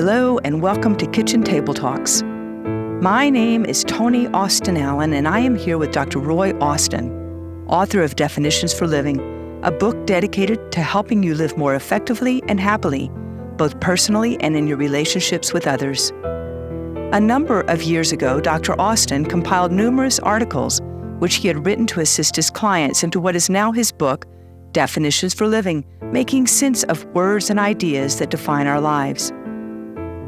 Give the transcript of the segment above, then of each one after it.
Hello and welcome to Kitchen Table Talks. My name is Toni Austin Allen and I am here with Dr. Roy Austin, author of Definitions for Living, a book dedicated to helping you live more effectively and happily, both personally and in your relationships with others. A number of years ago, Dr. Austin compiled numerous articles which he had written to assist his clients into what is now his book, Definitions for Living, making sense of words and ideas that define our lives.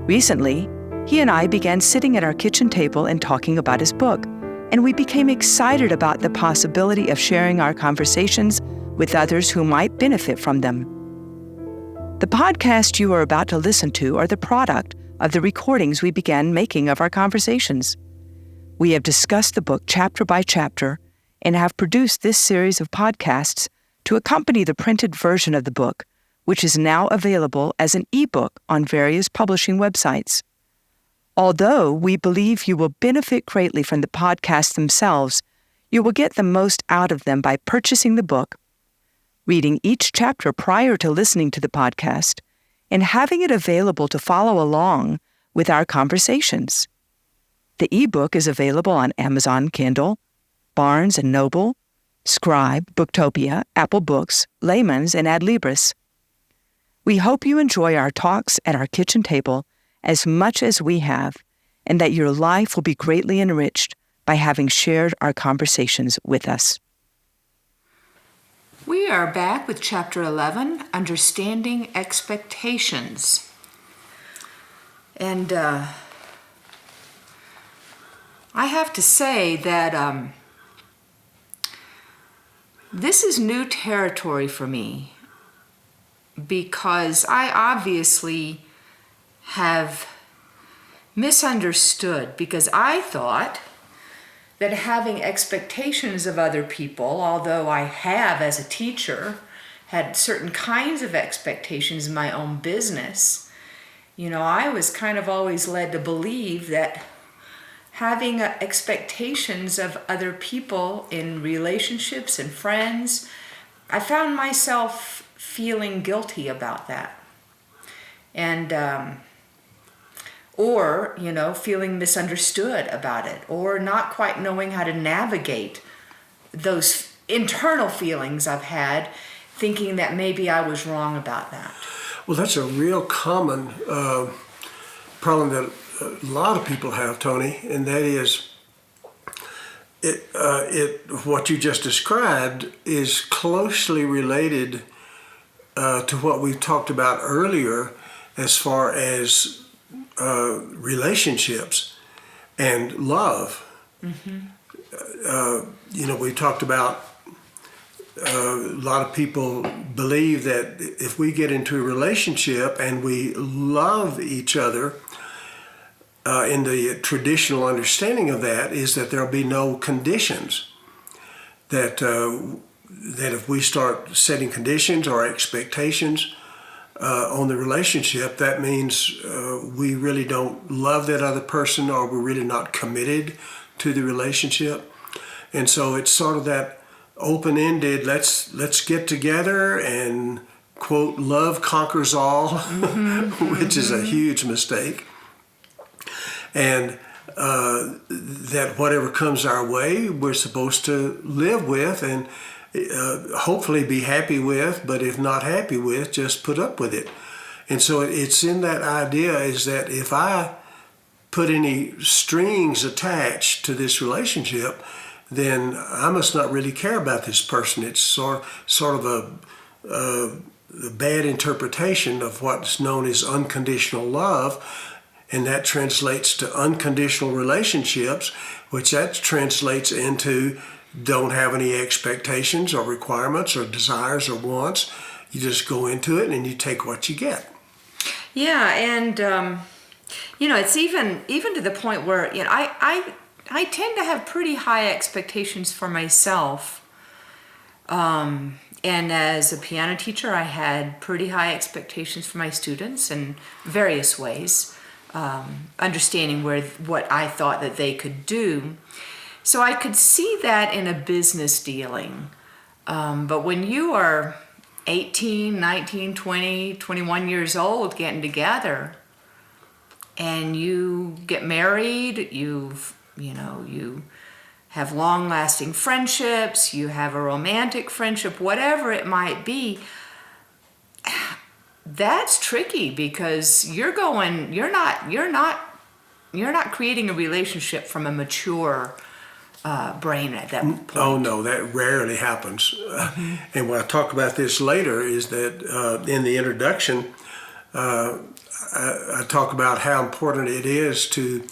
Recently, he and I began sitting at our kitchen table and talking about his book, and we became excited about the possibility of sharing our conversations with others who might benefit from them. The podcast you are about to listen to are the product of the recordings we began making of our conversations. We have discussed the book chapter by chapter and have produced this series of podcasts to accompany the printed version of the book, which is now available as an ebook on various publishing websites. Although we believe you will benefit greatly from the podcasts themselves, you will get the most out of them by purchasing the book, reading each chapter prior to listening to the podcast, and having it available to follow along with our conversations. The ebook is available on Amazon Kindle, Barnes & Noble, Scribe, Booktopia, Apple Books, Layman's, and Adlibris. We hope you enjoy our talks at our kitchen table as much as we have, and that your life will be greatly enriched by having shared our conversations with us. We are back with Chapter 11, Understanding Expectations. And I have to say that this is new territory for me, because I obviously have misunderstood, because I thought that having expectations of other people, although I have as a teacher had certain kinds of expectations in my own business, I was kind of always led to believe that having expectations of other people in relationships and friends, I found myself feeling guilty about that. And, or feeling misunderstood about it, or not quite knowing how to navigate those internal feelings I've had, thinking that maybe I was wrong about that. Well, that's a real common problem that a lot of people have, Toni, and that is what you just described is closely related to what we've talked about earlier as far as relationships and love. Mm-hmm. We talked about a lot of people believe that if we get into a relationship and we love each other, in the traditional understanding of that is that there'll be no conditions. That if we start setting conditions or expectations on the relationship, that means we really don't love that other person, or we're really not committed to the relationship. And so it's sort of that open-ended, let's get together and, quote, love conquers all, mm-hmm. which is a huge mistake. And that whatever comes our way, we're supposed to live with and hopefully be happy with, but if not happy with, just put up with it. And so it's in that idea is that if I put any strings attached to this relationship, then I must not really care about this person. It's sort of a bad interpretation of what's known as unconditional love. And that translates to unconditional relationships, which that translates into don't have any expectations or requirements or desires or wants. You just go into it and you take what you get. Yeah, and it's even to the point where I tend to have pretty high expectations for myself. And as a piano teacher, I had pretty high expectations for my students in various ways. Understanding what I thought that they could do. So I could see that in a business dealing. But when you are 18, 19, 20, 21 years old getting together, and you get married, you have long-lasting friendships, you have a romantic friendship, whatever it might be, that's tricky because you're not creating a relationship from a mature brain at that point. Oh no, that rarely happens. And when I talk about this later is that in the introduction, I talk about how important it is to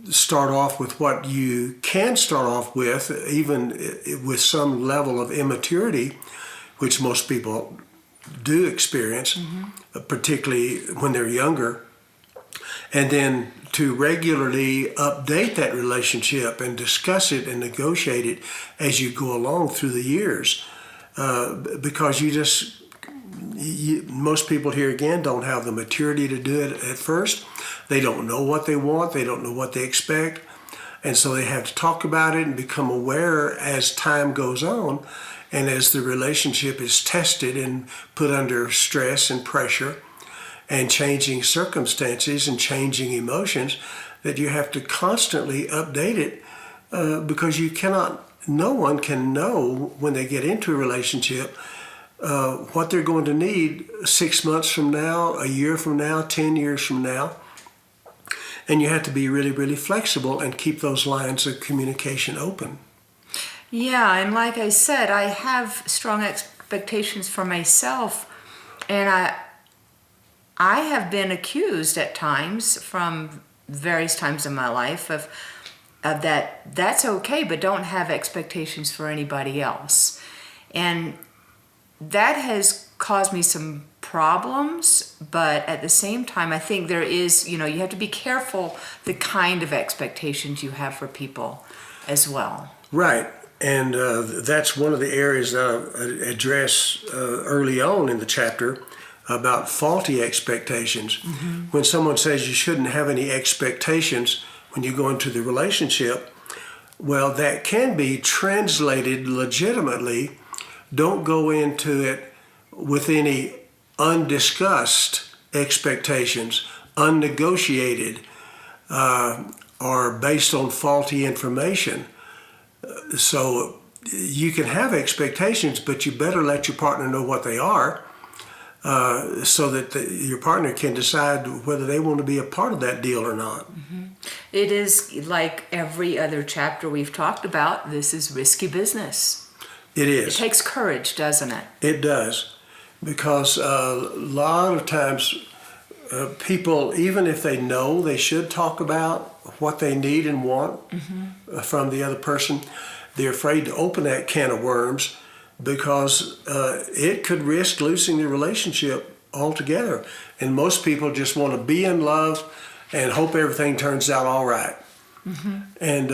start off with what you can start off with, even with some level of immaturity, which most people do experience, particularly when they're younger. And then to regularly update that relationship and discuss it and negotiate it as you go along through the years. Because most people here again don't have the maturity to do it at first. They don't know what they want. They don't know what they expect. And so they have to talk about it and become aware as time goes on and as the relationship is tested and put under stress and pressure and changing circumstances and changing emotions, that you have to constantly update it because no one can know when they get into a relationship what they're going to need 6 months from now, a year from now, 10 years from now. And you have to be really, really flexible and keep those lines of communication open. Yeah, and like I said, I have strong expectations for myself, and I have been accused at times from various times in my life of that's okay, but don't have expectations for anybody else. And that has caused me some problems, but at the same time, I think there is, you have to be careful the kind of expectations you have for people as well. Right. And that's one of the areas that I address early on in the chapter about faulty expectations. When someone says you shouldn't have any expectations when you go into the relationship, well, that can be translated legitimately. Don't go into it with any undiscussed expectations, unnegotiated, or based on faulty information. So you can have expectations, but you better let your partner know what they are so that your partner can decide whether they want to be a part of that deal or not. It is like every other chapter we've talked about. This is risky business. It is. It takes courage, doesn't it? It does, because a lot of times people, even if they know they should talk about what they need and want from the other person, they're afraid to open that can of worms because it could risk losing the relationship altogether. And most people just want to be in love and hope everything turns out all right. And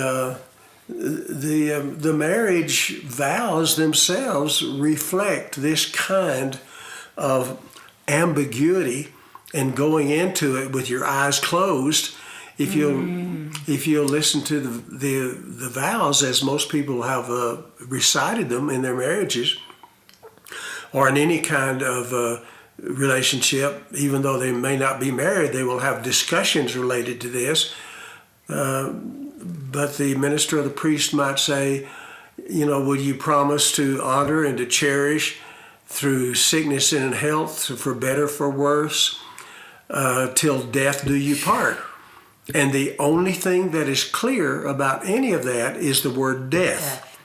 the marriage vows themselves reflect this kind of ambiguity and going into it with your eyes closed. If you'll listen to the vows as most people have recited them in their marriages or in any kind of relationship, even though they may not be married, they will have discussions related to this. But the minister or the priest might say, will you promise to honor and to cherish through sickness and health, for better, for worse, till death do you part? And the only thing that is clear about any of that is the word death.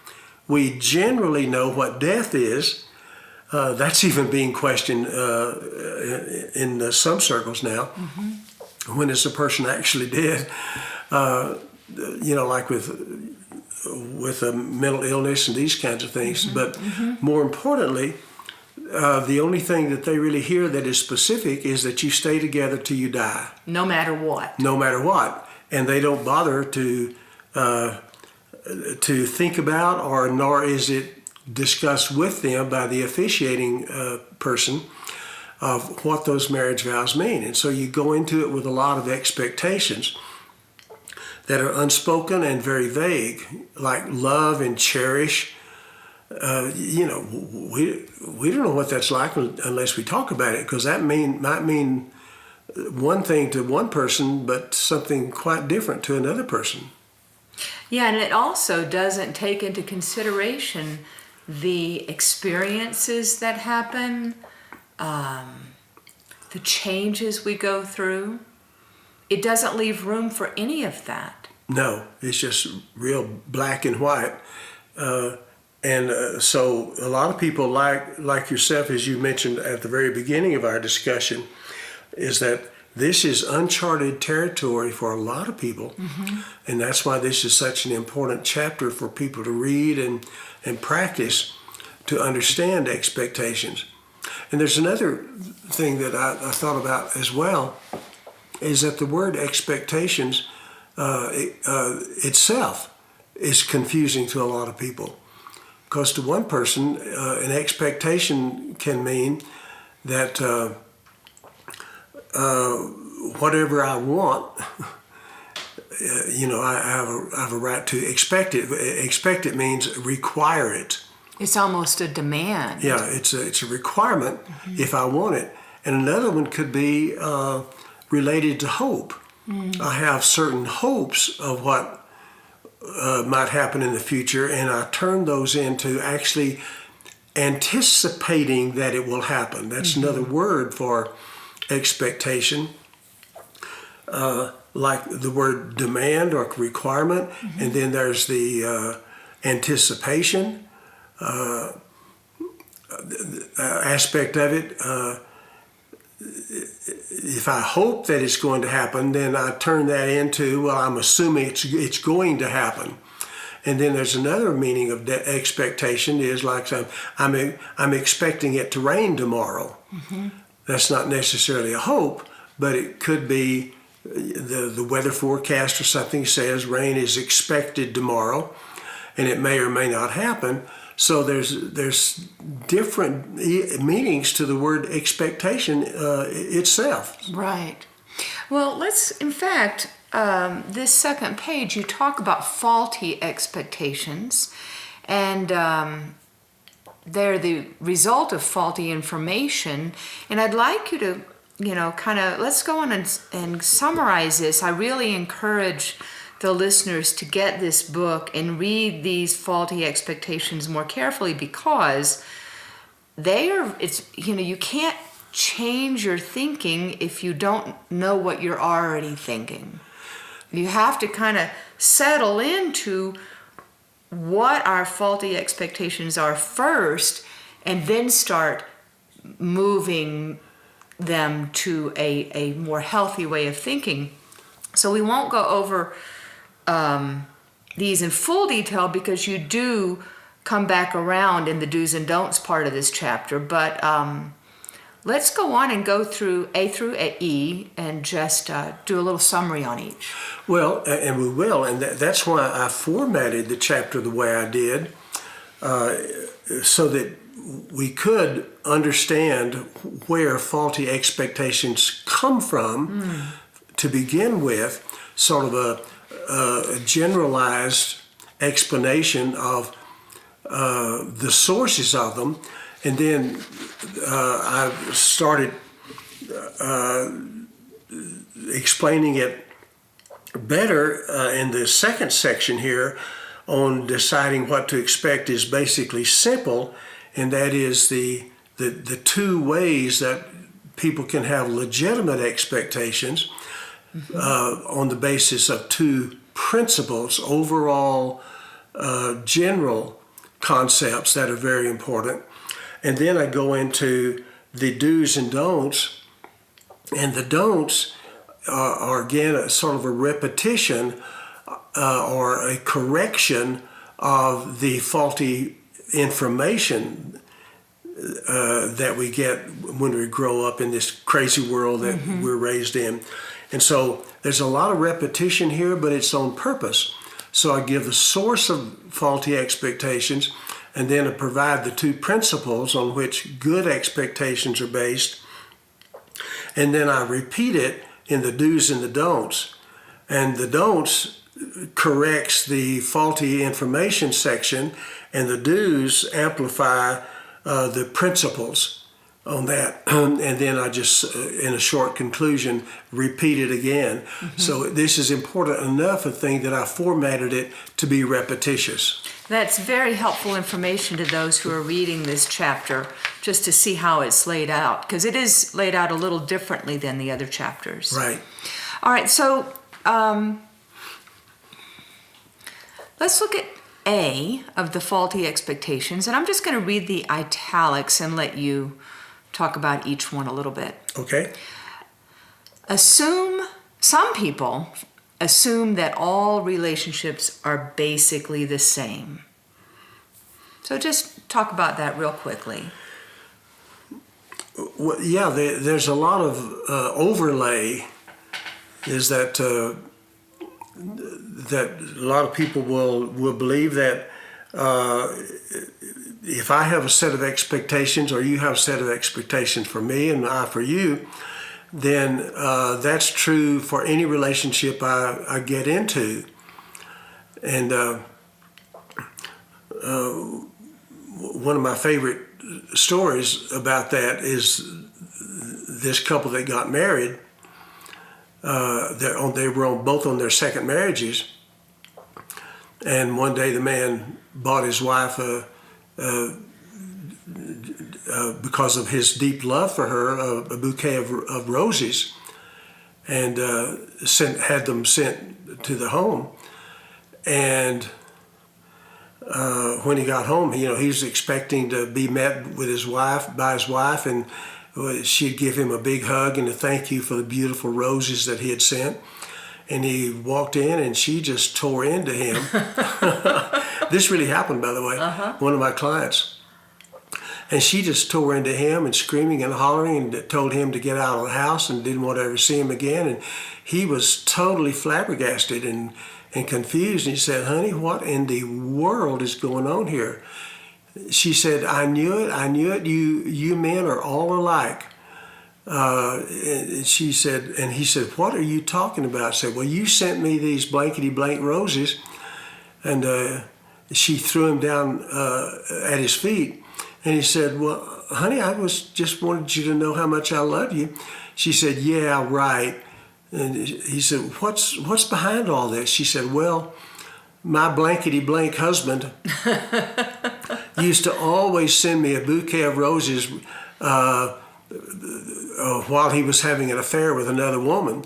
We generally know what death is. That's even being questioned in some circles now. When is a person actually dead? Like with a mental illness and these kinds of things. But more importantly, the only thing that they really hear that is specific is that you stay together till you die. No matter what. No matter what. And they don't bother to think about, or nor is it discussed with them by the officiating person of what those marriage vows mean. And so you go into it with a lot of expectations that are unspoken and very vague, like love and cherish. We don't know what that's like unless we talk about it, because that might mean one thing to one person, but something quite different to another person. Yeah, and it also doesn't take into consideration the experiences that happen, the changes we go through. It doesn't leave room for any of that. No, it's just real black and white. So a lot of people like yourself, as you mentioned at the very beginning of our discussion, is that this is uncharted territory for a lot of people. Mm-hmm. And that's why this is such an important chapter for people to read and practice to understand expectations. And there's another thing that I thought about as well, is that the word expectations itself is confusing to a lot of people. Because to one person, an expectation can mean that whatever I want, I have a right to expect it. Expect it means require it. It's almost a demand. Yeah, it's a requirement if I want it. And another one could be related to hope. I have certain hopes of what might happen in the future, and I turn those into actually anticipating that it will happen. That's another word for expectation, like the word demand or requirement, and then there's the anticipation aspect of it. If I hope that it's going to happen, then I turn that into, well, I'm assuming it's going to happen. And then there's another meaning of expectation is like I'm expecting it to rain tomorrow. Mm-hmm. That's not necessarily a hope, but it could be the weather forecast or something says rain is expected tomorrow, and it may or may not happen. So there's different meanings to the word expectation itself. Right. Well, in fact, this second page, you talk about faulty expectations, and they're the result of faulty information. And I'd like you to, let's go on and summarize this. I really encourage the listeners to get this book and read these faulty expectations more carefully, because you can't change your thinking if you don't know what you're already thinking. You have to kind of settle into what our faulty expectations are first, and then start moving them to a more healthy way of thinking. So we won't go over these in full detail, because you do come back around in the do's and don'ts part of this chapter, but let's go on and go through A through E and just do a little summary on each. Well, and we will, and that's why I formatted the chapter the way I did, so that we could understand where faulty expectations come from to begin with, sort of a generalized explanation of the sources of them, and then I started explaining it better in the second section here on deciding what to expect is basically simple, and that is the two ways that people can have legitimate expectations on the basis of two principles, overall general concepts that are very important. And then I go into the do's and don'ts, and the don'ts are again a sort of a repetition or a correction of the faulty information that we get when we grow up in this crazy world that we're raised in. And so there's a lot of repetition here, but it's on purpose. So I give the source of faulty expectations, and then I provide the two principles on which good expectations are based. And then I repeat it in the do's and the don'ts. And the don'ts corrects the faulty information section, and the do's amplify the principles on that, and then I just, in a short conclusion, repeat it again. So this is important enough a thing that I formatted it to be repetitious. That's very helpful information to those who are reading this chapter, just to see how it's laid out, because it is laid out a little differently than the other chapters. Right. All right, so let's look at A of the faulty expectations, and I'm just going to read the italics and let you talk about each one a little bit. Okay. Some people assume that all relationships are basically the same. So just talk about that real quickly. Well, yeah, there's a lot of overlay. Is that that a lot of people will believe that if I have a set of expectations, or you have a set of expectations for me and I for you, then that's true for any relationship I get into. And one of my favorite stories about that is this couple that got married. They were both on their second marriages, and one day the man bought his wife because of his deep love for her, a bouquet of roses, and had them sent to the home. And when he got home, he was expecting to be met with by his wife, and she'd give him a big hug and a thank you for the beautiful roses that he had sent. And he walked in and she just tore into him. This really happened, by the way, one of my clients. And she just tore into him and screaming and hollering and told him to get out of the house and didn't want to ever see him again. And he was totally flabbergasted and confused. And he said, "Honey, what in the world is going on here?" She said, I knew it. You men are all alike. And she said, and he said, "What are you talking about?" I said, "Well, you sent me these blankety blank roses." And she threw them down at his feet. And he said, "Well, honey, I just wanted you to know how much I love you." She said, "Yeah, right." And he said, What's behind all this?" She said, "Well, my blankety blank husband used to always send me a bouquet of roses while he was having an affair with another woman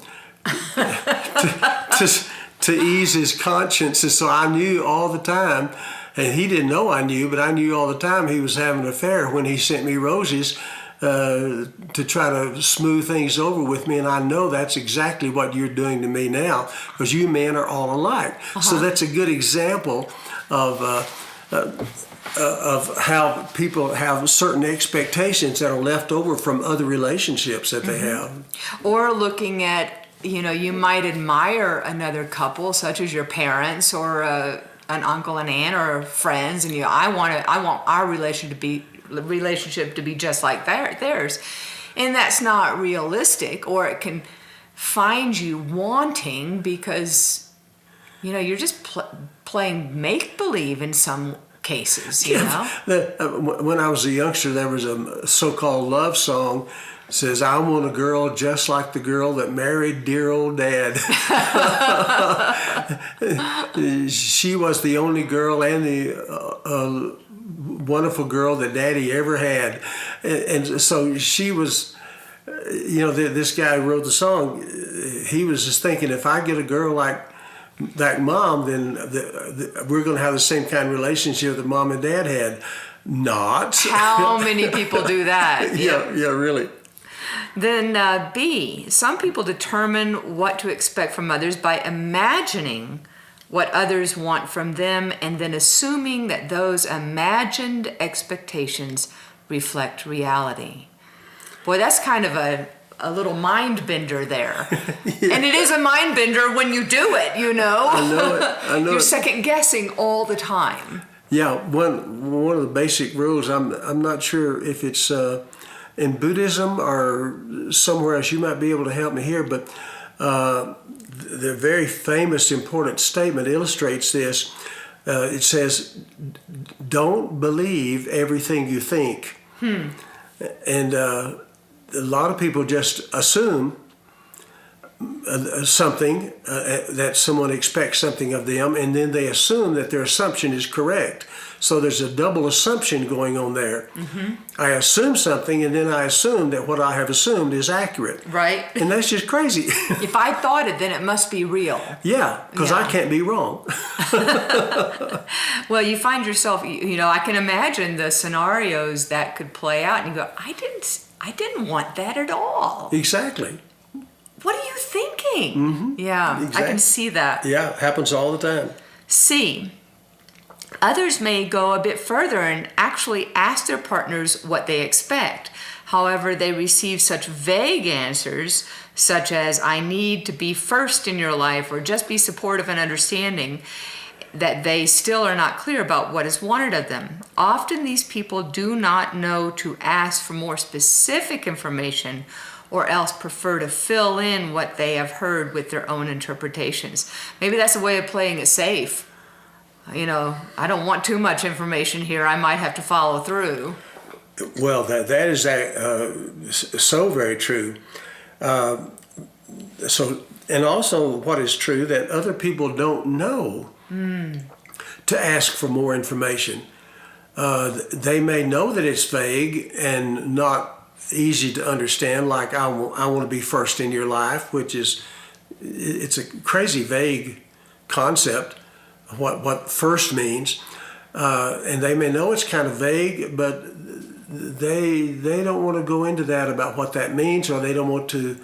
to ease his conscience." And so I knew all the time, and he didn't know I knew, but I knew all the time he was having an affair when he sent me roses to try to smooth things over with me. And I know that's exactly what you're doing to me now, because you men are all alike. So that's a good example of how people have certain expectations that are left over from other relationships that they have. Or looking at, you might admire another couple, such as your parents or an uncle and aunt or friends, and I want our relationship to be just like theirs, and that's not realistic. Or it can find you wanting because you're just playing make-believe in some cases. When I was a youngster, there was a so-called love song. It says, "I want a girl just like the girl that married dear old dad." She was the only girl and the wonderful girl that Daddy ever had. And so she was, this guy who wrote the song, he was just thinking, if I get a girl like Mom, then we're going to have the same kind of relationship that Mom and Dad had. Not. How many people do that? Yeah, really. Then B, some people determine what to expect from others by imagining what others want from them and then assuming that those imagined expectations reflect reality. Boy, that's kind of a little mind bender there. Yeah. And it is a mind bender when you do it, I know it. You're second guessing all the time. Yeah, one of the basic rules, I'm not sure if it's in Buddhism or somewhere else. You might be able to help me here, but the very famous, important statement illustrates this. It says, "Don't believe everything you think." And a lot of people just assume something, that someone expects something of them, and then they assume that their assumption is correct. So there's a double assumption going on there. I assume something, and then I assume that what I have assumed is accurate. Right. And that's just crazy. If I thought it, then it must be real. Yeah, because I can't be wrong. Well, you find yourself, I can imagine the scenarios that could play out, and you go, I didn't want that at all. Exactly. What are you thinking? Yeah, Exactly. I can see that. Yeah, it happens all the time. C, others may go a bit further and actually ask their partners what they expect. However, they receive such vague answers, such as, I need to be first in your life, or just be supportive and understanding, that they still are not clear about what is wanted of them. Often these people do not know to ask for more specific information, or else prefer to fill in what they have heard with their own interpretations. Maybe that's a way of playing it safe. I don't want too much information here. I might have to follow through. Well, that is so very true. And also what is true, that other people don't know to ask for more information. They may know that it's vague and not easy to understand, like I want to be first in your life, it's a crazy vague concept, what first means. And they may know it's kind of vague, but they don't want to go into that about what that means, or they don't want to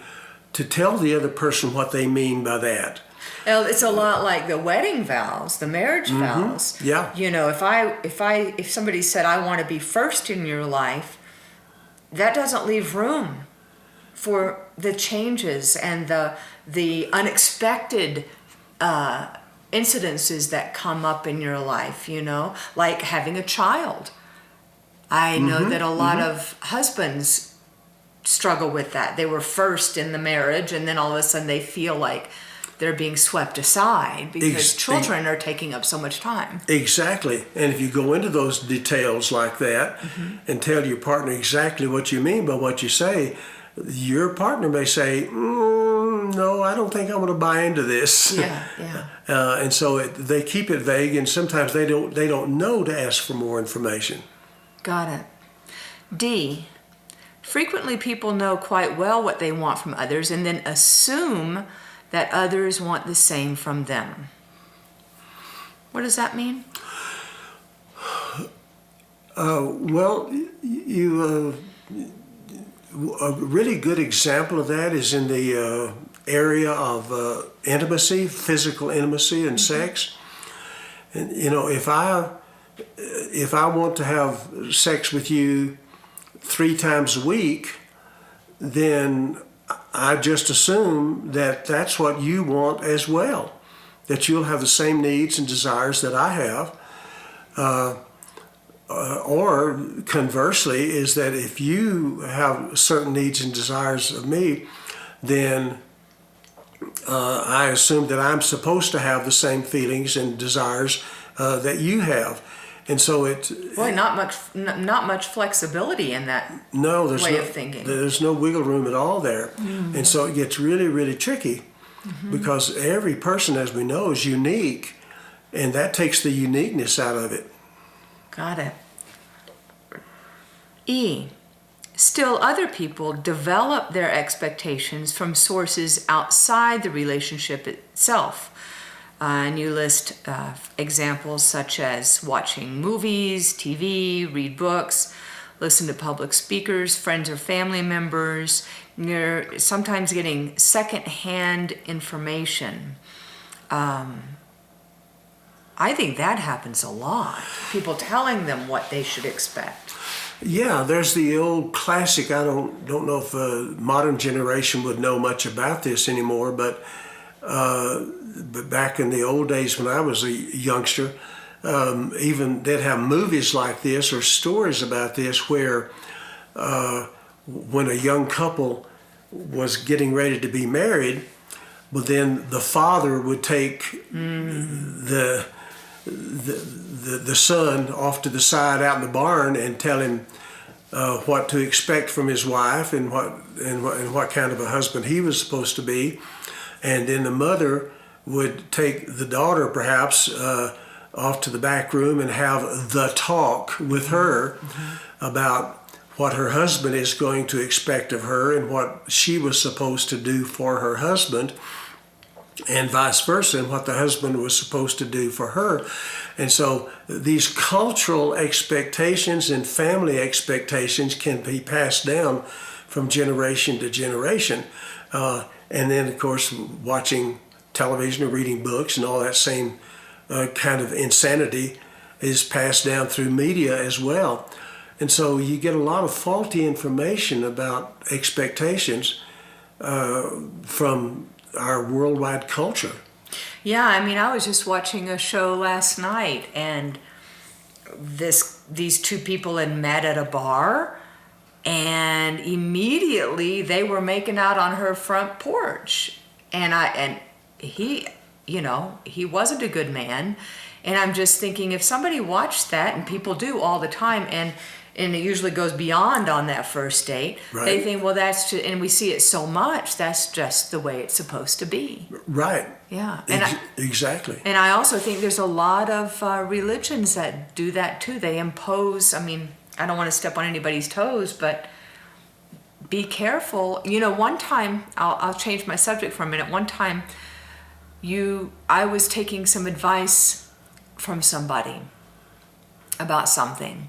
tell the other person what they mean by that. Well, it's a lot like the wedding vows, the marriage vows. Yeah. If somebody said, I want to be first in your life, that doesn't leave room for the changes and the unexpected incidences that come up in your life, like having a child. I know that a lot of husbands struggle with that. They were first in the marriage, and then all of a sudden they feel like they're being swept aside because children are taking up so much time. Exactly. And if you go into those details like that and tell your partner exactly what you mean by what you say, your partner may say, no, I don't think I'm going to buy into this. Yeah. And so they keep it vague, and sometimes they don't know to ask for more information. Got it. D, frequently people know quite well what they want from others and then assume that others want the same from them. What does that mean? Well, a really good example of that is in the area of intimacy, physical intimacy and sex. And if I want to have sex with you 3 times a week, then I just assume that that's what you want as well, that you'll have the same needs and desires that I have. Or conversely, is that if you have certain needs and desires of me, then I assume that I'm supposed to have the same feelings and desires that you have. And so not much flexibility in that way of thinking. There's no wiggle room at all there. And so it gets really, really tricky because every person, as we know, is unique, and that takes the uniqueness out of it. Got it. E, still other people develop their expectations from sources outside the relationship itself. And you list examples such as watching movies, TV, read books, listen to public speakers, friends or family members. You're sometimes getting secondhand information. I think that happens a lot. People telling them what they should expect. Yeah, there's the old classic. I don't know if a modern generation would know much about this anymore, but back in the old days when I was a youngster, even they'd have movies like this or stories about this where when a young couple was getting ready to be married, but then the father would take the son off to the side out in the barn and tell him, what to expect from his wife and what kind of a husband he was supposed to be. And then the mother would take the daughter perhaps off to the back room and have the talk with her about what her husband is going to expect of her and what she was supposed to do for her husband, and vice versa, and what the husband was supposed to do for her. And so these cultural expectations and family expectations can be passed down from generation to generation. And then, of course, watching television or reading books and all that same kind of insanity is passed down through media as well. And so you get a lot of faulty information about expectations from our worldwide culture. Yeah, I mean, I was just watching a show last night, and these two people had met at a bar, and immediately they were making out on her front porch. And he, he wasn't a good man. And I'm just thinking, if somebody watched that, and people do all the time, and it usually goes beyond on that first date, right, they think, well, that's just, and we see it so much, that's just the way it's supposed to be. Right. Yeah. Exactly. And I also think there's a lot of religions that do that too. They impose, I mean, I don't want to step on anybody's toes, but be careful. One time, I'll change my subject for a minute. One time, I was taking some advice from somebody about something,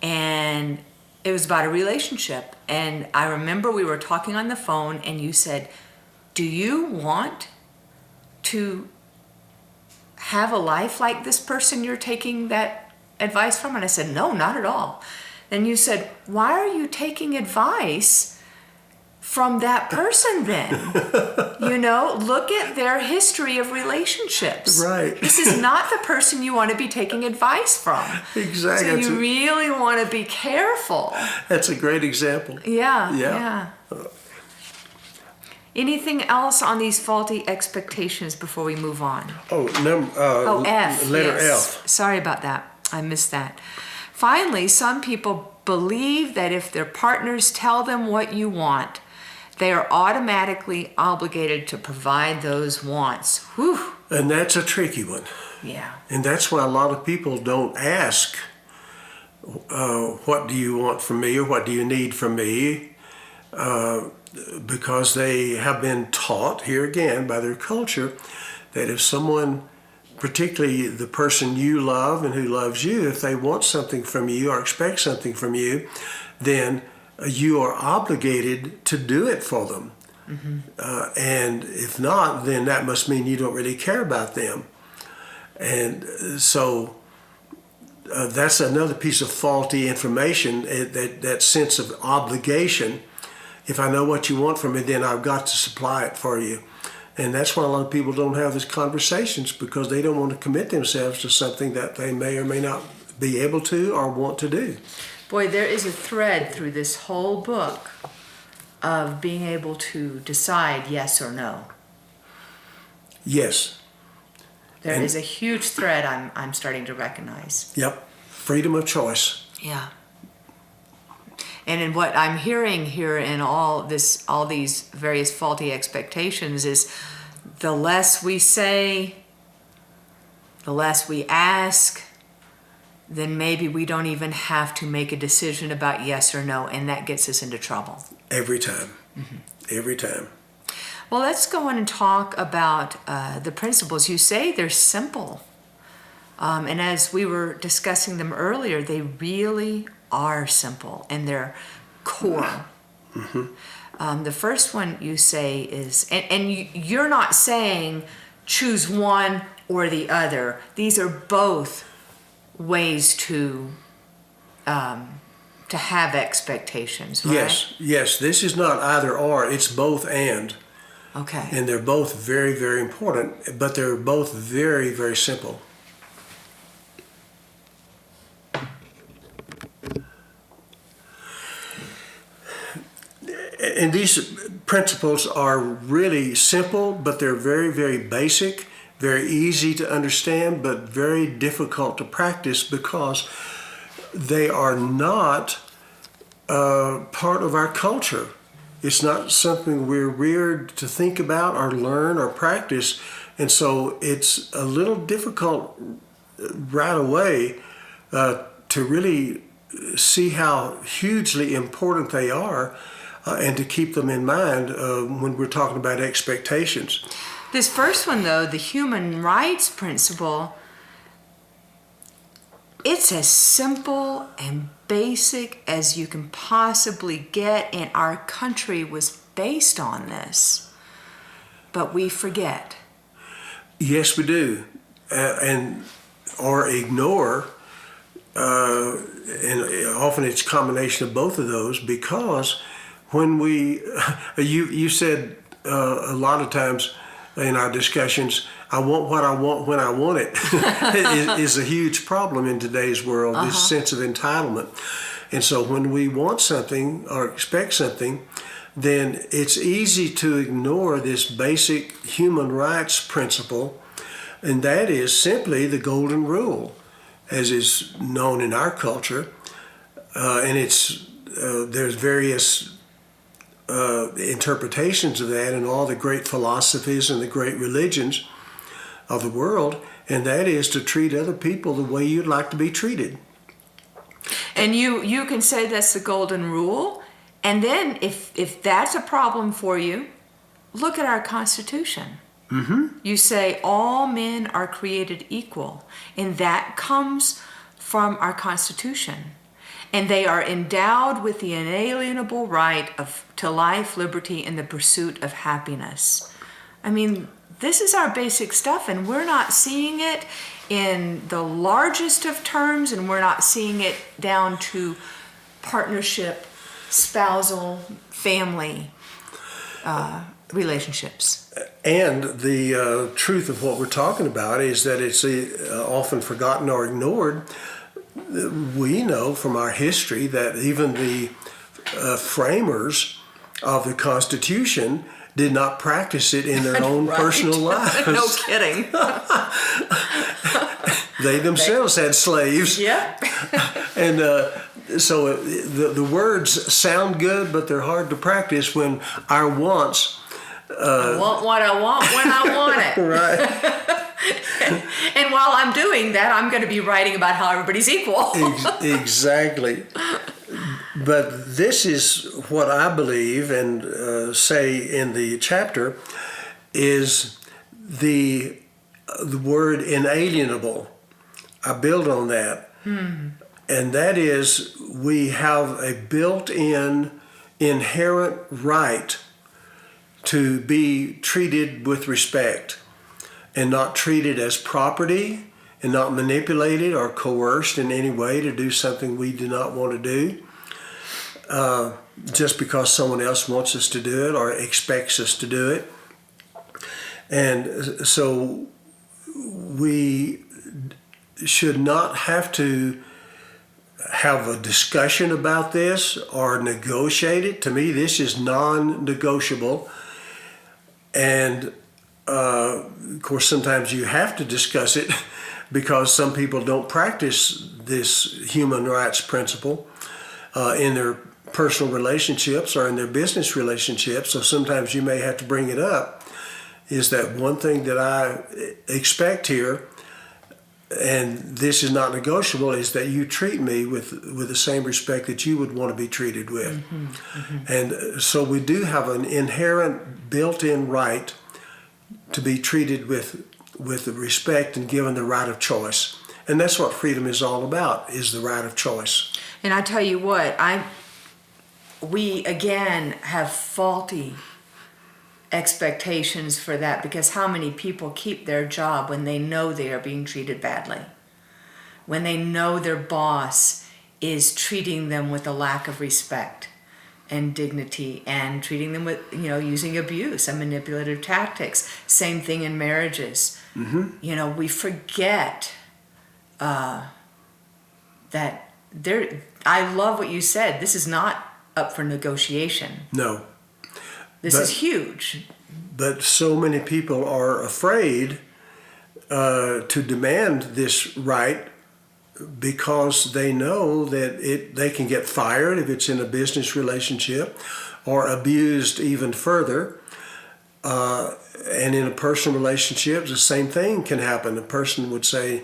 and it was about a relationship. And I remember we were talking on the phone, and you said, do you want to have a life like this person you're taking that advice from? And I said, no, not at all. Then you said, why are you taking advice from that person then? Look at their history of relationships. Right. This is not the person you want to be taking advice from. Exactly. So you really want to be careful. That's a great example. Yeah. Anything else on these faulty expectations before we move on? F. Letter yes. F. Sorry about that. I missed that. Finally, some people believe that if their partners tell them what you want, they are automatically obligated to provide those wants. Whew. And that's a tricky one. Yeah. And that's why a lot of people don't ask, what do you want from me or what do you need from me? Because they have been taught, here again, by their culture, that if someone, particularly the person you love and who loves you, if they want something from you or expect something from you, then you are obligated to do it for them. Mm-hmm. And if not, then that must mean you don't really care about them. And so that's another piece of faulty information, that sense of obligation. If I know what you want from me, then I've got to supply it for you. And that's why a lot of people don't have these conversations, because they don't want to commit themselves to something that they may or may not be able to or want to do. Boy, there is a thread through this whole book of being able to decide yes or no. Yes. There is a huge thread I'm starting to recognize. Yep. Freedom of choice. Yeah. And in what I'm hearing here in all these various faulty expectations is the less we say, the less we ask, then maybe we don't even have to make a decision about yes or no, and that gets us into trouble. Every time. Mm-hmm. Every time. Well, let's go on and talk about the principles. You say they're simple. And as we were discussing them earlier, they really are simple and they're core. Mm-hmm. The first one you say is, and you're not saying choose one or the other. These are both ways to have expectations, right? Yes. This is not either or. It's both and. Okay. And they're both very, very important, but they're both very, very simple. And these principles are really simple, but they're very, very basic, very easy to understand, but very difficult to practice, because they are not part of our culture. It's not something we're reared to think about or learn or practice. And so it's a little difficult right away to really see how hugely important they are and to keep them in mind when we're talking about expectations. This first one, though, the human rights principle, it's as simple and basic as you can possibly get, and our country was based on this. But we forget. Yes, we do. Or ignore, and often it's a combination of both of those, because when you said a lot of times in our discussions, I want what I want when I want it, is a huge problem in today's world, this sense of entitlement. And so when we want something or expect something, then it's easy to ignore this basic human rights principle, and that is simply the golden rule, as is known in our culture. And there's various interpretations of that in all the great philosophies and the great religions of the world, and that is to treat other people the way you'd like to be treated. And you can say that's the golden rule, and then if that's a problem for you, look at our Constitution. Mm-hmm. You say all men are created equal, and that comes from our Constitution. And they are endowed with the inalienable right to life, liberty, and the pursuit of happiness. I mean, this is our basic stuff, and we're not seeing it in the largest of terms, and we're not seeing it down to partnership, spousal, family relationships. And the truth of what we're talking about is that it's often forgotten or ignored. We know from our history that even the framers of the Constitution did not practice it in their own personal lives. No kidding. They themselves had slaves. Yeah. And so the words sound good, but they're hard to practice when our wants. I want what I want when I want it. Right. And while I'm doing that, I'm going to be writing about how everybody's equal. Exactly. But this is what I believe and say in the chapter is the word inalienable. I build on that. And that is, we have a built-in inherent right to be treated with respect and not treated as property and not manipulated or coerced in any way to do something we do not want to do just because someone else wants us to do it or expects us to do it. And so we should not have to have a discussion about this or negotiate it. To me, this is non-negotiable. And of course, sometimes you have to discuss it because some people don't practice this human rights principle in their personal relationships or in their business relationships. So sometimes you may have to bring it up. Is that one thing that I expect here, and this is not negotiable, is that you treat me with the same respect that you would want to be treated with. Mm-hmm, mm-hmm. And so we do have an inherent built-in right to be treated with respect and given the right of choice. And that's what freedom is all about, is the right of choice. And I tell you what, we again have faulty expectations for that, because how many people keep their job when they know they are being treated badly, when they know their boss is treating them with a lack of respect and dignity and treating them with, using abuse and manipulative tactics. Same thing in marriages. Mm-hmm. We forget that I love what you said. This is not up for negotiation. No. This is huge. But so many people are afraid to demand this right because they know that they can get fired if it's in a business relationship, or abused even further. And in a personal relationship, the same thing can happen. A person would say,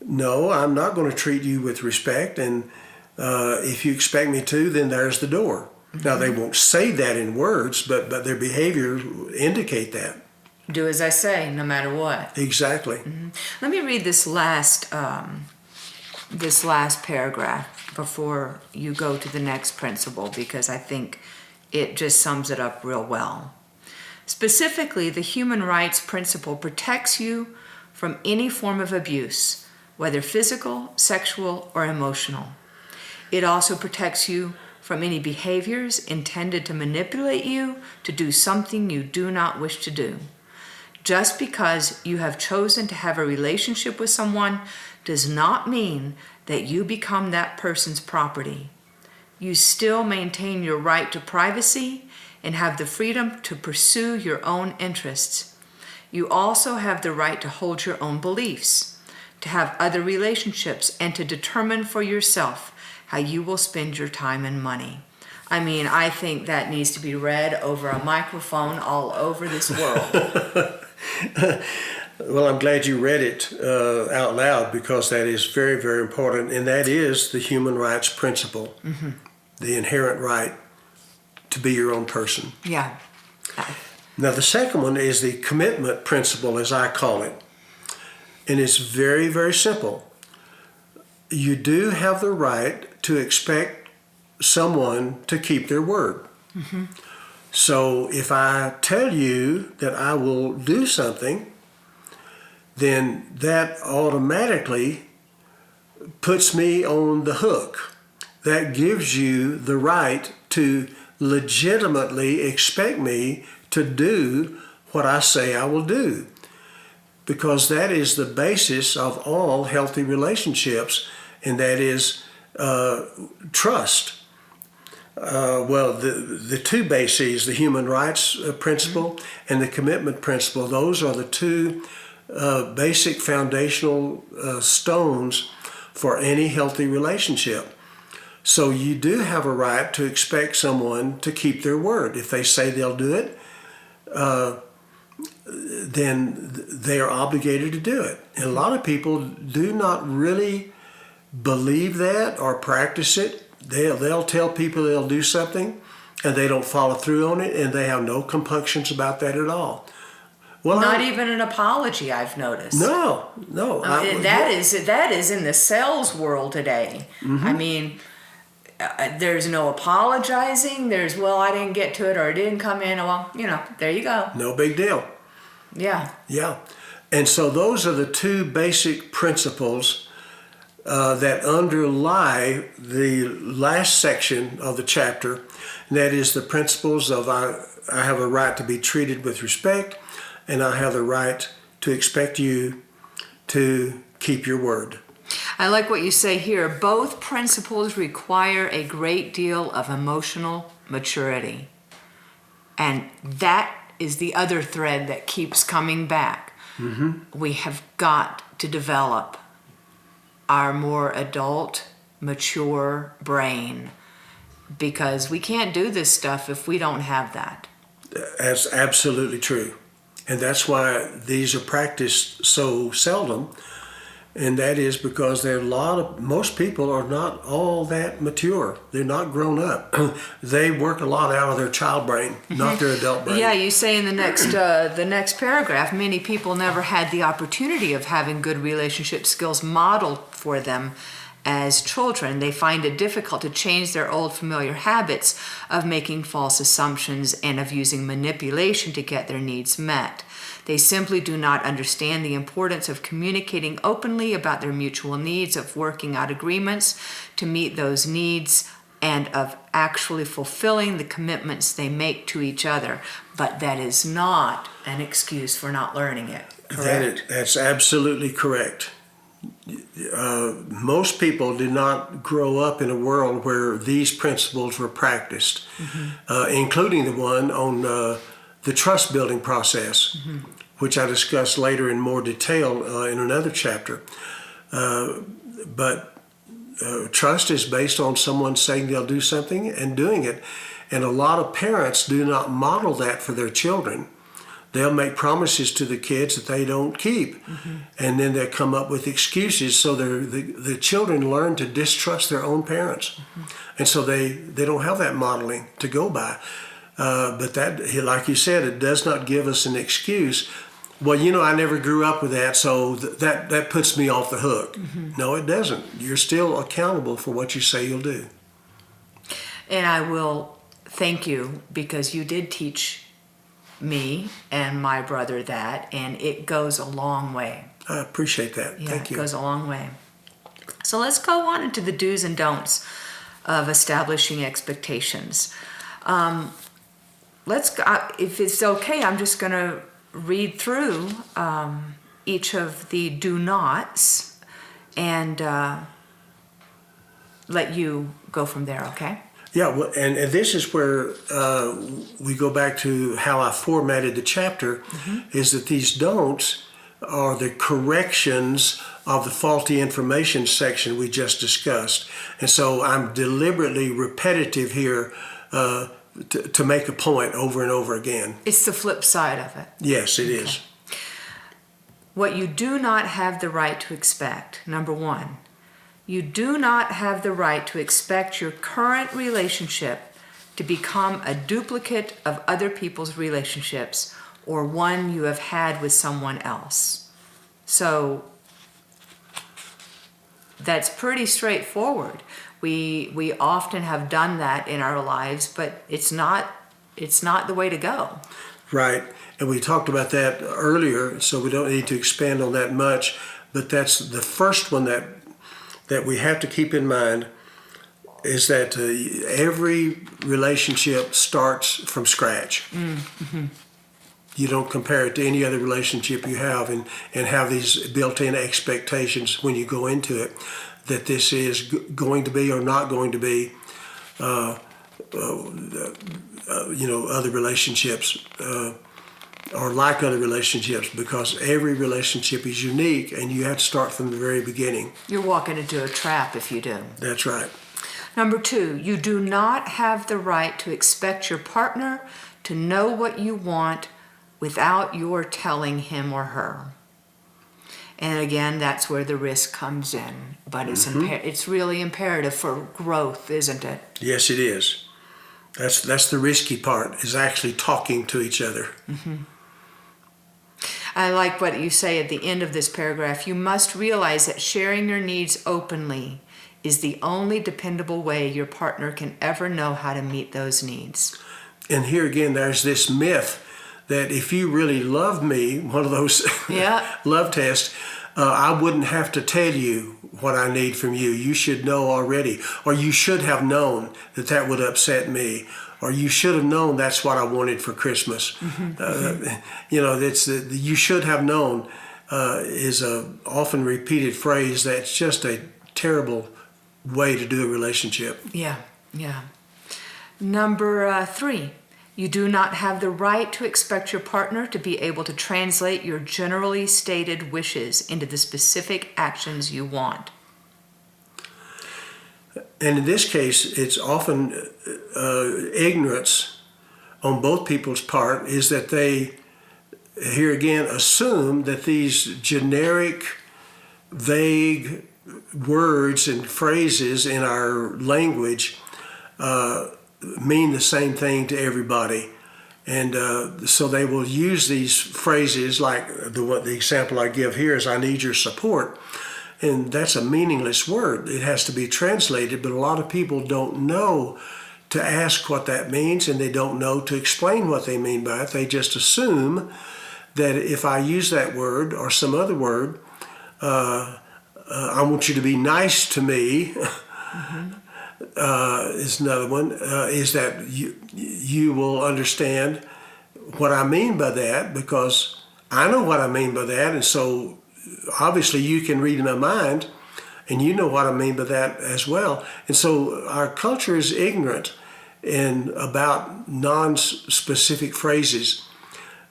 no, I'm not going to treat you with respect, and if you expect me to, then there's the door. Now, they won't say that in words, but their behavior indicate that. Do as I say, no matter what. Exactly. Let me read this last paragraph before you go to the next principle, because I think it just sums it up real well. Specifically, the human rights principle protects you from any form of abuse, whether physical, sexual, or emotional. It also protects you from any behaviors intended to manipulate you to do something you do not wish to do. Just because you have chosen to have a relationship with someone does not mean that you become that person's property. You still maintain your right to privacy and have the freedom to pursue your own interests. You also have the right to hold your own beliefs, to have other relationships, and to determine for yourself how you will spend your time and money. I mean, I think that needs to be read over a microphone all over this world. Well, I'm glad you read it out loud, because that is very, very important, and that is the human rights principle, the inherent right to be your own person. Yeah. Now, the second one is the commitment principle, as I call it, and it's very, very simple. You do have the right to expect someone to keep their word. So if I tell you that I will do something, then that automatically puts me on the hook. That gives you the right to legitimately expect me to do what I say I will do, because that is the basis of all healthy relationships, and that is trust. The two bases, the human rights principle and the commitment principle, those are the two basic foundational stones for any healthy relationship. So you do have a right to expect someone to keep their word. If they say they'll do it, then they are obligated to do it. And a lot of people do not really believe that or practice it. They'll tell people they'll do something, and they don't follow through on it, and they have no compunctions about that at all. Well, Not even an apology, I've noticed. No. That is in the sales world today. I mean, there's no apologizing. There's, well, I didn't get to it, or it didn't come in. Well, there you go. No big deal. Yeah. Yeah. And so those are the two basic principles that underlie the last section of the chapter. And that is the principles of I have a right to be treated with respect, and I have the right to expect you to keep your word. I like what you say here. Both principles require a great deal of emotional maturity. And that is the other thread that keeps coming back. We have got to develop our more adult, mature brain, because we can't do this stuff if we don't have that. That's absolutely true. And that's why these are practiced so seldom. And that is because most people are not all that mature. They're not grown up. They work a lot out of their child brain, not their adult brain. Yeah, you say in the next paragraph, many people never had the opportunity of having good relationship skills modeled for them as children. They find it difficult to change their old familiar habits of making false assumptions and of using manipulation to get their needs met. They simply do not understand the importance of communicating openly about their mutual needs, of working out agreements to meet those needs, and of actually fulfilling the commitments they make to each other. But that is not an excuse for not learning it, correct? That's absolutely correct. Most people did not grow up in a world where these principles were practiced, including the one on the trust building process, which I discuss later in more detail in another chapter. but trust is based on someone saying they'll do something and doing it. And a lot of parents do not model that for their children. They'll make promises to the kids that they don't keep. And then they'll come up with excuses. So the children learn to distrust their own parents. And so they don't have that modeling to go by. But that, like you said, it does not give us an excuse. Well, I never grew up with that, so that puts me off the hook. No, it doesn't. You're still accountable for what you say you'll do. And I will thank you, because you did teach me and my brother that, and it goes a long way. I appreciate that. Yeah, Thank you. It goes a long way. So let's go on into the do's and don'ts of establishing expectations. If it's okay, I'm just going to read through each of the do nots and let you go from there, okay? Yeah, well, and this is where we go back to how I formatted the chapter, is that these don'ts are the corrections of the faulty information section we just discussed. And so I'm deliberately repetitive here to make a point over and over again. It's the flip side of it. Yes, it is. What you do not have the right to expect. Number one, you do not have the right to expect your current relationship to become a duplicate of other people's relationships or one you have had with someone else. So that's pretty straightforward. We often have done that in our lives, but it's not the way to go. Right. And we talked about that earlier, so we don't need to expand on that much. But that's the first one that we have to keep in mind, is that every relationship starts from scratch. You don't compare it to any other relationship you have and have these built-in expectations when you go into it, that this is going to be or not going to be, other relationships or like other relationships, because every relationship is unique and you have to start from the very beginning. You're walking into a trap if you do. That's right. Number two, you do not have the right to expect your partner to know what you want without your telling him or her. And again, that's where the risk comes in. But it's really imperative for growth, isn't it? Yes, it is. That's the risky part, is actually talking to each other. I like what you say at the end of this paragraph. You must realize that sharing your needs openly is the only dependable way your partner can ever know how to meet those needs. And here again, there's this myth that if you really love me, one of those love tests, I wouldn't have to tell you what I need from you. You should know already. Or you should have known that would upset me. Or you should have known that's what I wanted for Christmas. You should have known is a often repeated phrase that's just a terrible way to do a relationship. Yeah. Number three, you do not have the right to expect your partner to be able to translate your generally stated wishes into the specific actions you want. And in this case, it's often ignorance on both people's part, is that they, here again, assume that these generic, vague words and phrases in our language mean the same thing to everybody. And so they will use these phrases, like the example I give here is, I need your support. And that's a meaningless word. It has to be translated, but a lot of people don't know to ask what that means, and they don't know to explain what they mean by it. They just assume that if I use that word or some other word, I want you to be nice to me, is another one, is that you will understand what I mean by that, because I know what I mean by that, and so obviously you can read my mind and you know what I mean by that as well. And so our culture is ignorant about non-specific phrases.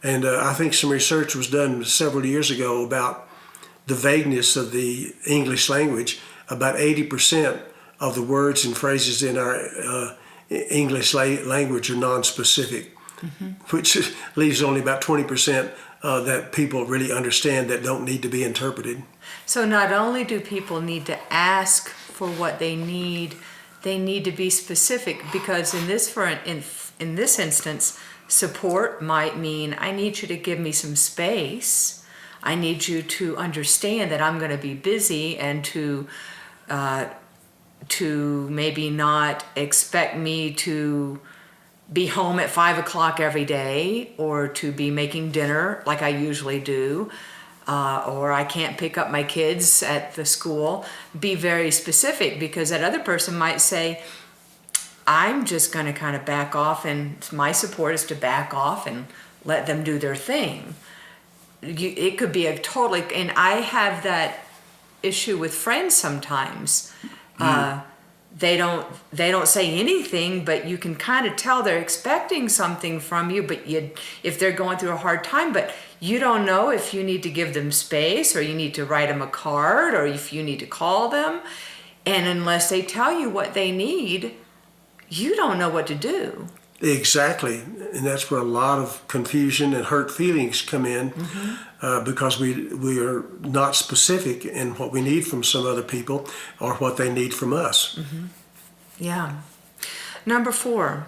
And I think some research was done several years ago about the vagueness of the English language. about 80% of the words and phrases in our English language are non-specific, which leaves only about 20% that people really understand that don't need to be interpreted. So not only do people need to ask for what they need to be specific, because in this instance, support might mean I need you to give me some space. I need you to understand that I'm going to be busy, and to maybe not expect me to be home at 5 o'clock every day, or to be making dinner like I usually do, or I can't pick up my kids at the school. Be very specific, because that other person might say, I'm just going to kind of back off, and my support is to back off and let them do their thing. It could be and I have that issue with friends sometimes. They don't say anything, but you can kind of tell they're expecting something from you, but if they're going through a hard time, but you don't know if you need to give them space, or you need to write them a card, or if you need to call them. And unless they tell you what they need, you don't know what to do. Exactly. And that's where a lot of confusion and hurt feelings come in, because we are not specific in what we need from some other people or what they need from us. Yeah. Number 4,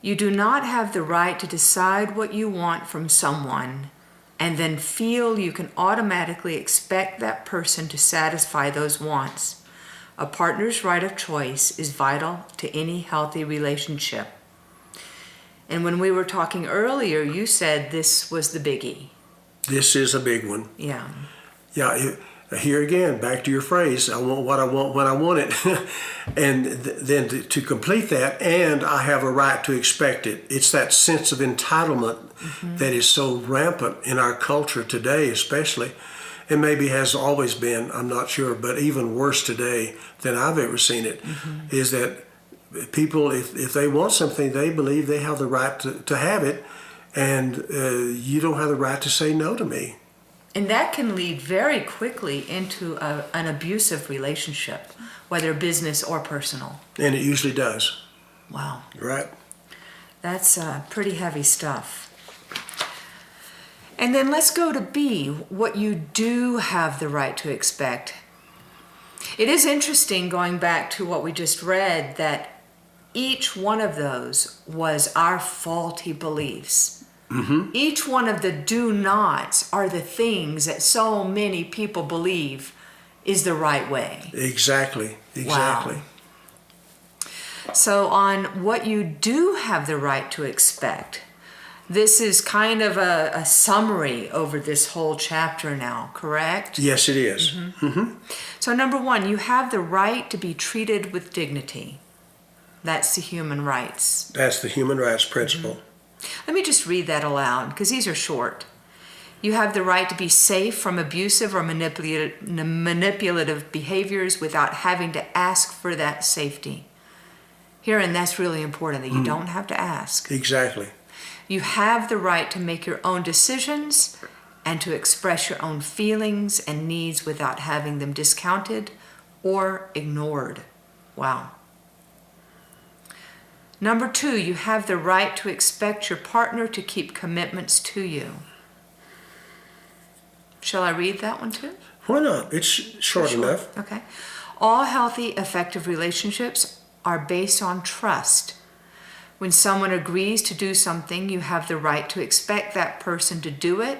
you do not have the right to decide what you want from someone and then feel you can automatically expect that person to satisfy those wants. A partner's right of choice is vital to any healthy relationship. And when we were talking earlier, you said this was the biggie. This is a big one. Yeah. Yeah. Here again, back to your phrase, I want what I want when I want it. And then to complete that, and I have a right to expect it. It's that sense of entitlement that is so rampant in our culture today, especially. And maybe has always been, I'm not sure, but even worse today than I've ever seen it, is that people, if they want something, they believe they have the right to have it, and you don't have the right to say no to me. And that can lead very quickly into an abusive relationship, whether business or personal. And it usually does. Wow. Right. That's pretty heavy stuff. And then let's go to B, what you do have the right to expect. It is interesting, going back to what we just read, that each one of those was our faulty beliefs. Each one of the do nots are the things that so many people believe is the right way. Exactly. Wow. So on what you do have the right to expect, this is kind of a summary over this whole chapter now, correct? Yes, it is. So number 1, you have the right to be treated with dignity. That's the human rights. That's the human rights principle. Let me just read that aloud, because these are short. You have the right to be safe from abusive or manipulative behaviors without having to ask for that safety. Herein, that's really important, that you don't have to ask. Exactly. You have the right to make your own decisions and to express your own feelings and needs without having them discounted or ignored. Wow. Number 2, you have the right to expect your partner to keep commitments to you. Shall I read that one too? Why not? It's short enough. Okay. All healthy, effective relationships are based on trust. When someone agrees to do something, you have the right to expect that person to do it,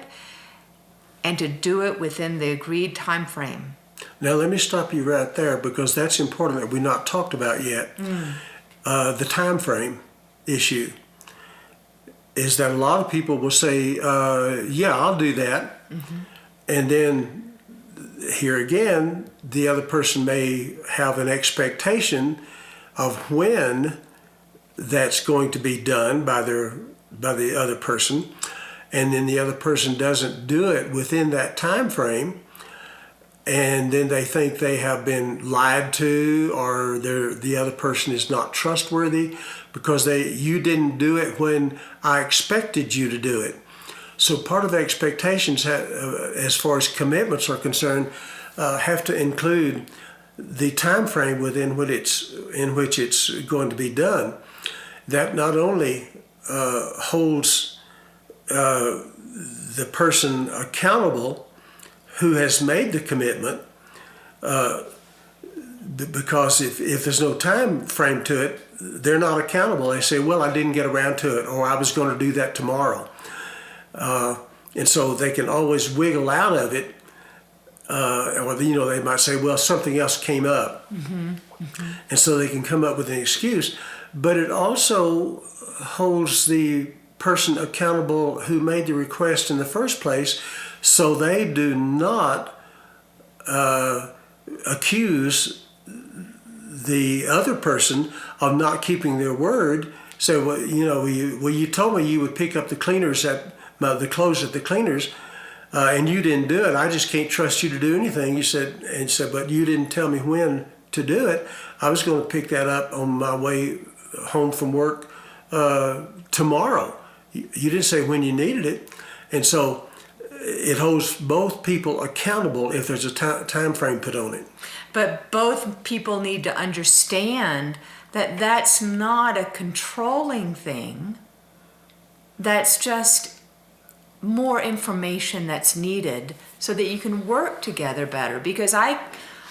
and to do it within the agreed time frame. Now let me stop you right there, because that's important that we've not talked about yet. The time frame issue is that a lot of people will say, yeah, I'll do that. And then here again, the other person may have an expectation of when that's going to be done by the other person, and then the other person doesn't do it within that time frame, and then they think they have been lied to, or the other person is not trustworthy because you didn't do it when I expected you to do it. So part of the expectations, as far as commitments are concerned, have to include the time frame within which it's going to be done. That not only holds the person accountable who has made the commitment, because if there's no time frame to it, they're not accountable. They say, well, I didn't get around to it, or I was going to do that tomorrow. And so they can always wiggle out of it, or they might say, well, something else came up. And so they can come up with an excuse. But it also holds the person accountable who made the request in the first place, so they do not accuse the other person of not keeping their word. Say, well, you told me you would pick up the cleaners the clothes at the cleaners, and you didn't do it. I just can't trust you to do anything. You said, but you didn't tell me when to do it. I was going to pick that up on my way home from work tomorrow. You didn't say when you needed it. And so it holds both people accountable if there's a time frame put on it. But both people need to understand that that's not a controlling thing. That's just more information that's needed so that you can work together better. Because I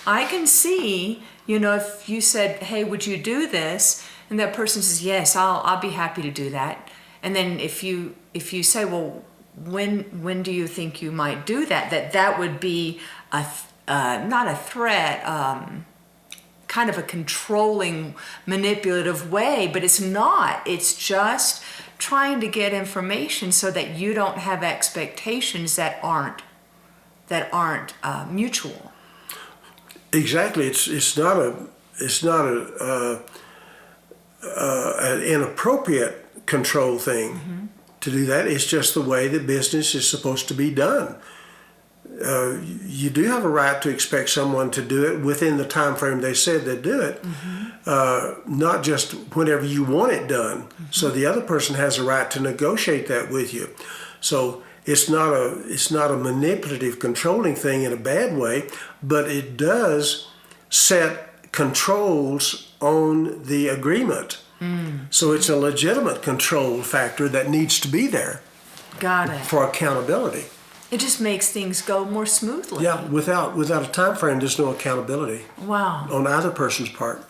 can see, if you said, hey, would you do this? And that person says, yes, I'll be happy to do that. And then if you say, well, when do you think you might do that? That would be not a threat, kind of a controlling, manipulative way, but it's not. It's just trying to get information so that you don't have expectations that aren't mutual. Exactly. It's not an inappropriate control thing to do that. It's just the way that business is supposed to be done. You do have a right to expect someone to do it within the time frame they said they'd do it, not just whenever you want it done. So the other person has a right to negotiate that with you. So it's not a manipulative, controlling thing in a bad way, but it does set controls on the agreement. So it's a legitimate control factor that needs to be there. Got it. For accountability. It just makes things go more smoothly. Yeah, without a time frame, there's no accountability. Wow. On either person's part.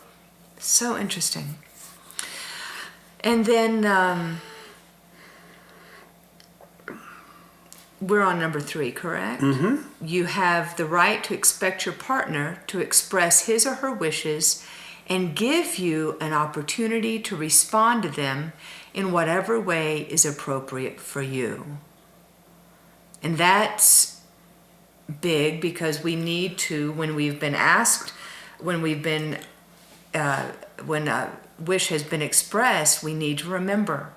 So interesting. And then we're on number 3, correct? You have the right to expect your partner to express his or her wishes and give you an opportunity to respond to them in whatever way is appropriate for you. And that's big because we need to, when a wish has been expressed, we need to remember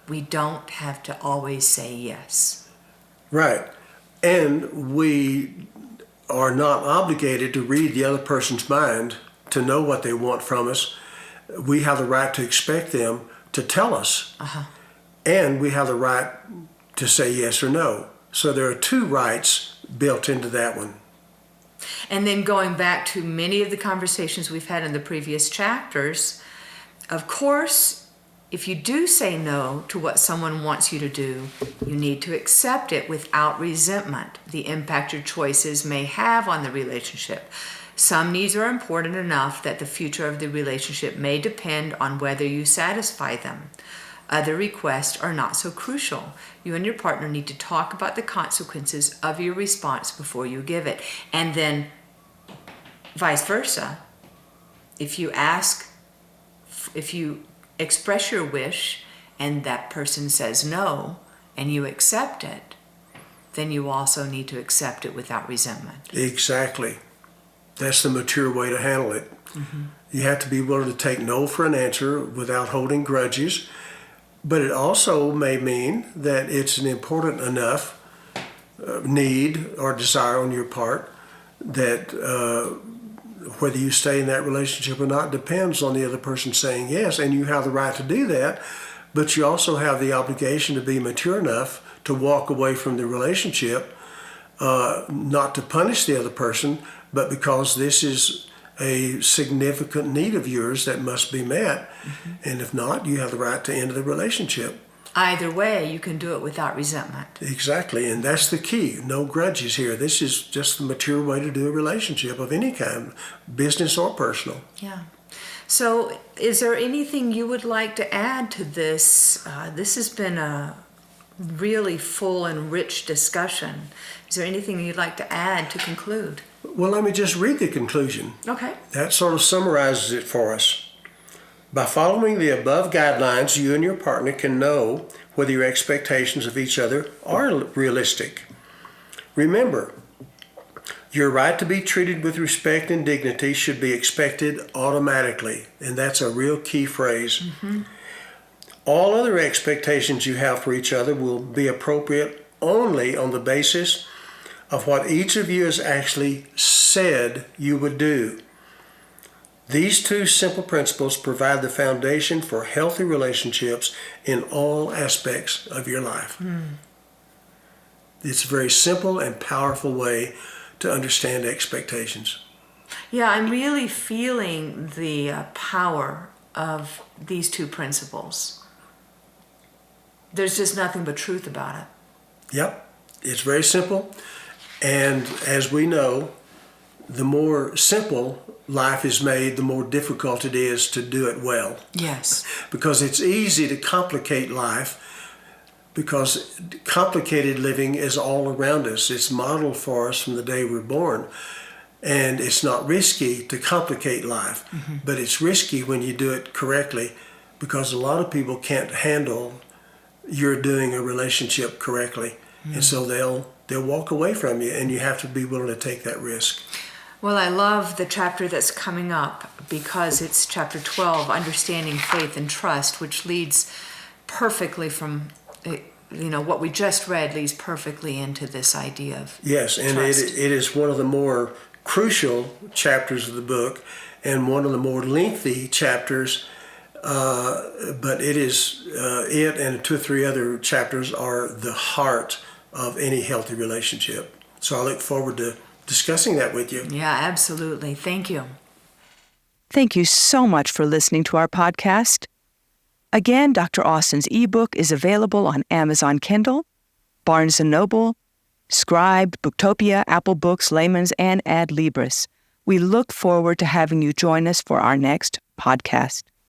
we don't have to always say yes. Right. And we are not obligated to read the other person's mind to know what they want from us. We have the right to expect them to tell us. And we have the right to say yes or no. So there are 2 rights built into that one. And then going back to many of the conversations we've had in the previous chapters, of course, if you do say no to what someone wants you to do, you need to accept it without resentment, the impact your choices may have on the relationship. Some needs are important enough that the future of the relationship may depend on whether you satisfy them. Other requests are not so crucial. You and your partner need to talk about the consequences of your response before you give it. And then vice versa. If you express your wish and that person says no and you accept it, then you also need to accept it without resentment. Exactly. That's the mature way to handle it. You have to be willing to take no for an answer without holding grudges. But it also may mean that it's an important enough need or desire on your part that whether you stay in that relationship or not depends on the other person saying yes, and you have the right to do that, but you also have the obligation to be mature enough to walk away from the relationship, not to punish the other person, but because this is a significant need of yours that must be met. And if not, you have the right to end the relationship. Either way, you can do it without resentment. Exactly, and that's the key. No grudges here. This is just the mature way to do a relationship of any kind, business or personal. Yeah. So is there anything you would like to add to this? This has been a really full and rich discussion. Is there anything you'd like to add to conclude? Well, let me just read the conclusion. Okay. That sort of summarizes it for us. By following the above guidelines, you and your partner can know whether your expectations of each other are realistic. Remember, your right to be treated with respect and dignity should be expected automatically, and that's a real key phrase. All other expectations you have for each other will be appropriate only on the basis of what each of you has actually said you would do. These two simple principles provide the foundation for healthy relationships in all aspects of your life. It's a very simple and powerful way to understand expectations. Yeah, I'm really feeling the power of these two principles. There's just nothing but truth about it. Yep, it's very simple. And as we know, the more simple life is made, the more difficult it is to do it well. Yes. Because it's easy to complicate life, because complicated living is all around us. It's modeled for us from the day we're born. And it's not risky to complicate life, but it's risky when you do it correctly, because a lot of people can't handle you're doing a relationship correctly. And so they'll walk away from you, and you have to be willing to take that risk. Well, I love the chapter that's coming up because it's chapter 12, Understanding Faith and Trust, which leads perfectly from, what we just read leads perfectly into this idea of yes, and trust. it is one of the more crucial chapters of the book and one of the more lengthy chapters, but it is, it and 2 or 3 other chapters are the heart of any healthy relationship. So I look forward to discussing that with you. Yeah, absolutely. Thank you. Thank you so much for listening to our podcast. Again, Dr. Austin's ebook is available on Amazon Kindle, Barnes & Noble, Scribe, Booktopia, Apple Books, Layman's, and Adlibris. We look forward to having you join us for our next podcast.